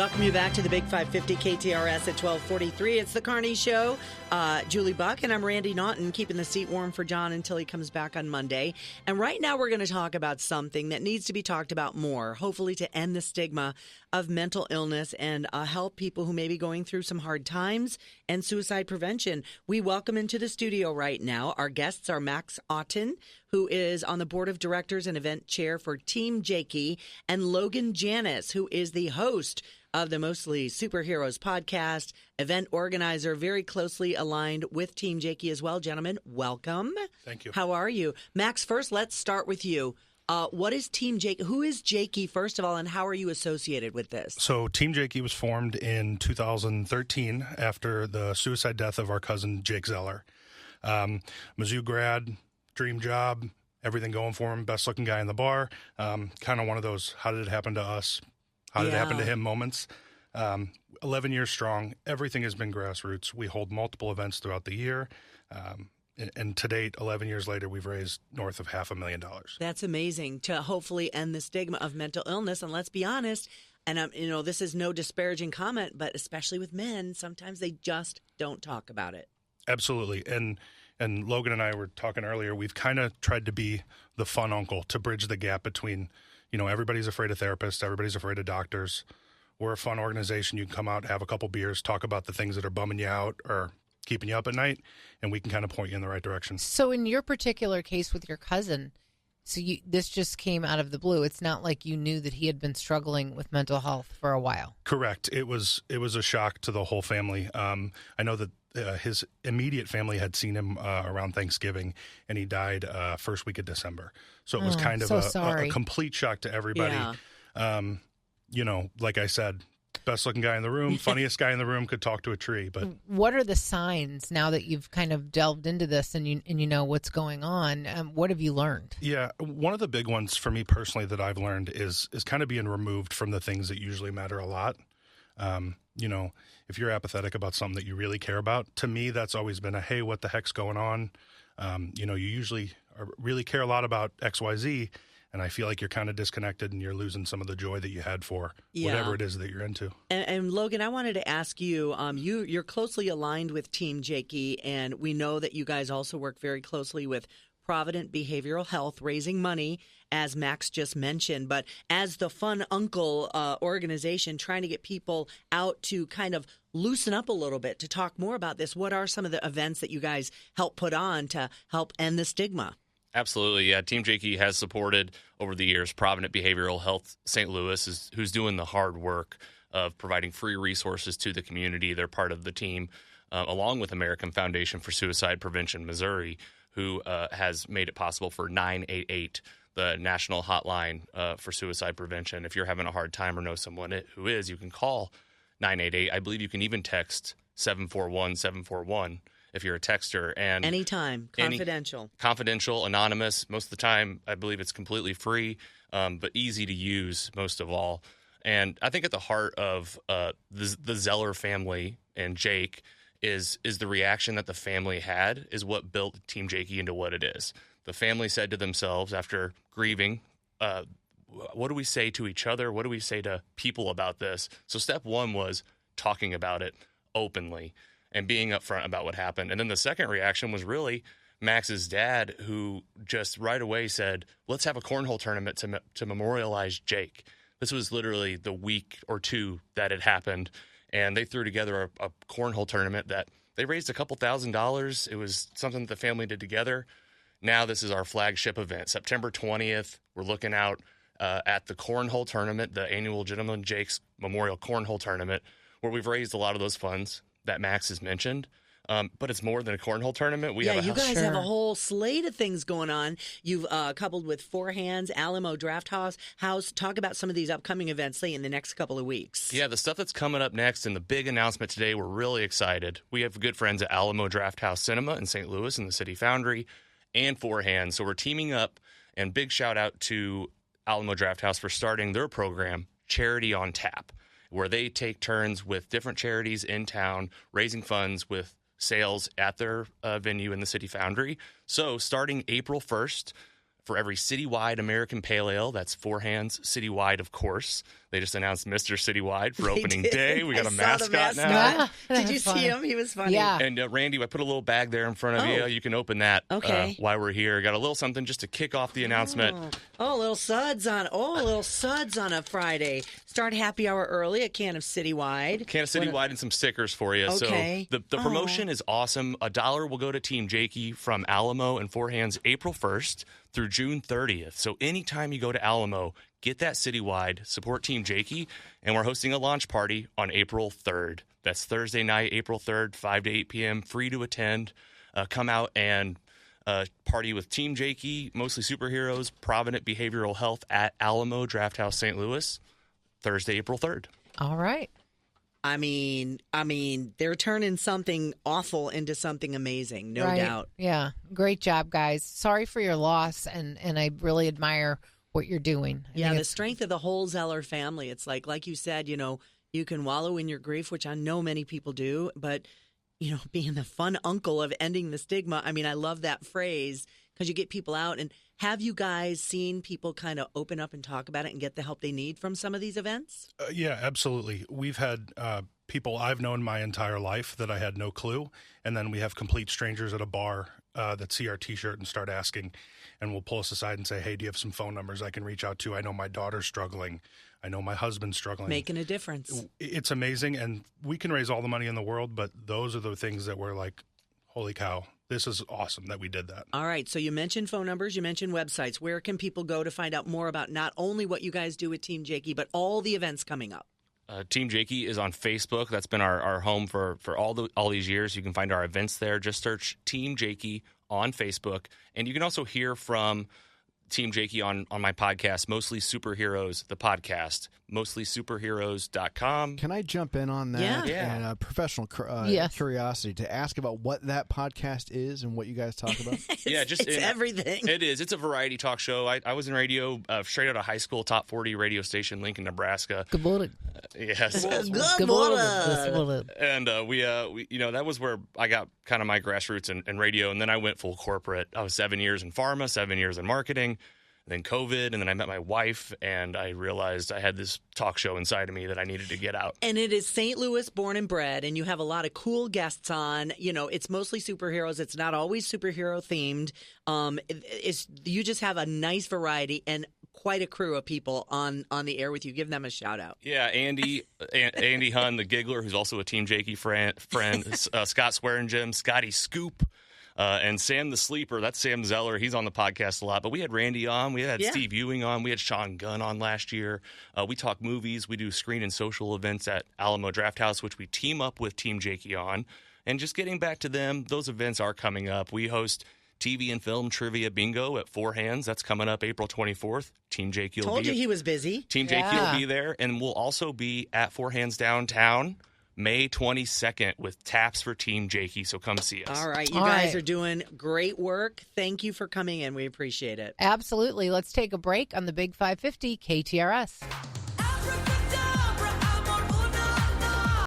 welcome you back to the Big 550 KTRS at 1243. It's the Carney Show. Julie Buck, and I'm Randi Naughton, keeping the seat warm for John until he comes back on Monday. And right now we're going to talk about something that needs to be talked about more, hopefully to end the stigma of mental illness and help people who may be going through some hard times and suicide prevention. We welcome into the studio right now. Our guests are Max Naughton, who is on the board of directors and event chair for Team Jakey, and Logan Janis, who is the host of the Mostly Superheroes podcast, event organizer, very closely aligned with Team Jakey as well. Gentlemen, welcome. Thank you. How are you? Max, first, let's start with you. What is Team Jakey? Who is Jakey, first of all, and how are you associated with this? So Team Jakey was formed in 2013 after the suicide death of our cousin Jake Zeller. Mizzou grad, dream job, everything going for him, best looking guy in the bar. Kind of one of those, how did it happen to us? How did it happen to him moments? 11 years strong. Everything has been grassroots. We hold multiple events throughout the year. And to date, 11 years later, we've raised north of $500,000. That's amazing to hopefully end the stigma of mental illness. And let's be honest, and this is no disparaging comment, but especially with men, sometimes they just don't talk about it. Absolutely. And Logan and I were talking earlier, we've kind of tried to be the fun uncle to bridge the gap between, everybody's afraid of therapists, everybody's afraid of doctors. We're a fun organization. You can come out, have a couple beers, talk about the things that are bumming you out or keeping you up at night, and we can kind of point you in the right direction. So in your particular case with your cousin, this just came out of the blue. It's not like you knew that he had been struggling with mental health for a while. Correct. It was a shock to the whole family. I know that his immediate family had seen him around Thanksgiving, and he died first week of December. So it was kind of a complete shock to everybody. Yeah. Like I said, best looking guy in the room, funniest guy in the room, could talk to a tree. But what are the signs now that you've kind of delved into this and you know what's going on? What have you learned? Yeah, one of the big ones for me personally that I've learned is kind of being removed from the things that usually matter a lot. If you're apathetic about something that you really care about, to me, that's always been a, hey, what the heck's going on? You usually really care a lot about XYZ, and I feel like you're kind of disconnected and you're losing some of the joy that you had for whatever it is that you're into. And Logan, I wanted to ask you, you're closely aligned with Team Jakey, and we know that you guys also work very closely with Provident Behavioral Health, raising money, as Max just mentioned. But as the Fun Uncle organization, trying to get people out to kind of loosen up a little bit to talk more about this, what are some of the events that you guys help put on to help end the stigma? Absolutely, yeah. Team Jakey has supported over the years Provident Behavioral Health St. Louis, who's doing the hard work of providing free resources to the community. They're part of the team, along with American Foundation for Suicide Prevention Missouri, who has made it possible for 988, the national hotline for suicide prevention. If you're having a hard time or know someone who is, you can call 988. I believe you can even text 741-741 if you're a texter. And anytime, confidential, anonymous. Most of the time, I believe it's completely free, but easy to use most of all. And I think at the heart of the Zeller family and Jake is the reaction that the family had is what built Team Jakey into what it is. The family said to themselves after grieving, what do we say to each other? What do we say to people about this? So step one was talking about it openly and being upfront about what happened. And then the second reaction was really Max's dad, who just right away said, let's have a cornhole tournament to memorialize Jake. This was literally the week or two that it happened. And they threw together a cornhole tournament that they raised a couple $1,000s. It was something that the family did together. Now this is our flagship event. September 20th, we're looking out at the cornhole tournament, the annual Gentleman Jake's Memorial Cornhole Tournament, where we've raised a lot of those funds that Max has mentioned. But it's more than a cornhole tournament. You guys have a whole slate of things going on. You've coupled with Four Hands, Alamo Draft House. Talk about some of these upcoming events in the next couple of weeks. Yeah, the stuff that's coming up next and the big announcement today, we're really excited. We have good friends at Alamo Draft House Cinema in St. Louis in the City Foundry and Four Hands. So we're teaming up, and big shout out to Alamo Draft House for starting their program, Charity on Tap, where they take turns with different charities in town, raising funds with sales at their venue in the City Foundry. So starting April 1st, for every citywide American Pale Ale, that's Four Hands citywide, of course, They just announced Mr. Citywide for They opening did. day. We got I a saw the mascot now. mascot. Did That's you see funny. him? He was funny. Yeah. And Randy, I put a little bag there in front of Oh. you. You can open that Okay. while we're here. Got a little something just to kick off the announcement. Oh, little suds on a Friday. Start happy hour early, a can of Citywide. Can of Citywide and some stickers for you. Okay. So the promotion is awesome. $1 will go to Team Jakey from Alamo and Four Hands April 1st through June 30th. So anytime you go to Alamo, get that Citywide, support Team Jakey, and we're hosting a launch party on April 3rd. That's Thursday night, April 3rd, 5 to 8 p.m., free to attend. Come out and party with Team Jakey, mostly superheroes, Provident Behavioral Health at Alamo Draft House, St. Louis, Thursday, April 3rd. All right. I mean, they're turning something awful into something amazing, no Right. doubt. Yeah. Great job, guys. Sorry for your loss, and I really admire what you're doing. I Yeah, think the it's- strength of the whole Zeller family. It's like you said, you can wallow in your grief, which I know many people do, but being the fun uncle of ending the stigma. I mean, I love that phrase because you get people out. And have you guys seen people kind of open up and talk about it and get the help they need from some of these events? Yeah, absolutely. We've had people I've known my entire life that I had no clue. And then we have complete strangers at a bar that see our T-shirt and start asking, and will pull us aside and say, hey, do you have some phone numbers I can reach out to? I know my daughter's struggling. I know my husband's struggling. Making a difference. It's amazing. And we can raise all the money in the world, but those are the things that we're like, holy cow, this is awesome that we did that. All right. So you mentioned phone numbers. You mentioned websites. Where can people go to find out more about not only what you guys do with Team Jakey, but all the events coming up? Team Jakey is on Facebook. That's been our home for all these years. You can find our events there. Just search Team Jakey on Facebook. And you can also hear from Team Jakey on my podcast, Mostly Superheroes, the podcast, mostlysuperheroes.com. Can I jump in on that? Yeah. And a professional Yes. curiosity to ask about what that podcast is and what you guys talk about? Yeah, just it's everything. It is. It's a variety talk show. I was in radio straight out of high school, top 40 radio station, Lincoln, Nebraska. Good morning. Yes. Good morning. And we that was where I got kind of my grassroots in radio, and then I went full corporate. I was 7 years in pharma, 7 years in marketing, then COVID, and then I met my wife, and I realized I had this talk show inside of me that I needed to get out. And it is St. Louis born and bred, and you have a lot of cool guests on. It's mostly superheroes. It's not always superhero themed. You just have a nice variety and quite a crew of people on the air with you. Give them a shout out. Yeah, Andy Hunn, the giggler, who's also a Team Jakey friend, Scott Swearingen, Scotty Scoop, and Sam the Sleeper. That's Sam Zeller. He's on the podcast a lot. But we had Randy on. We had Steve Ewing on. We had Sean Gunn on last year. We talk movies. We do screen and social events at Alamo Draft House, which we team up with Team Jakey on. And just getting back to them, those events are coming up. We host TV and film trivia bingo at Four Hands. That's coming up April 24th. Team Jakey will Told you he was busy. Team Jakey will be there, and we'll also be at Four Hands downtown May 22nd with taps for Team Jakey. So come see us. All right. You guys are doing great work. Thank you for coming in. We appreciate it. Absolutely. Let's take a break on the Big 550 KTRS.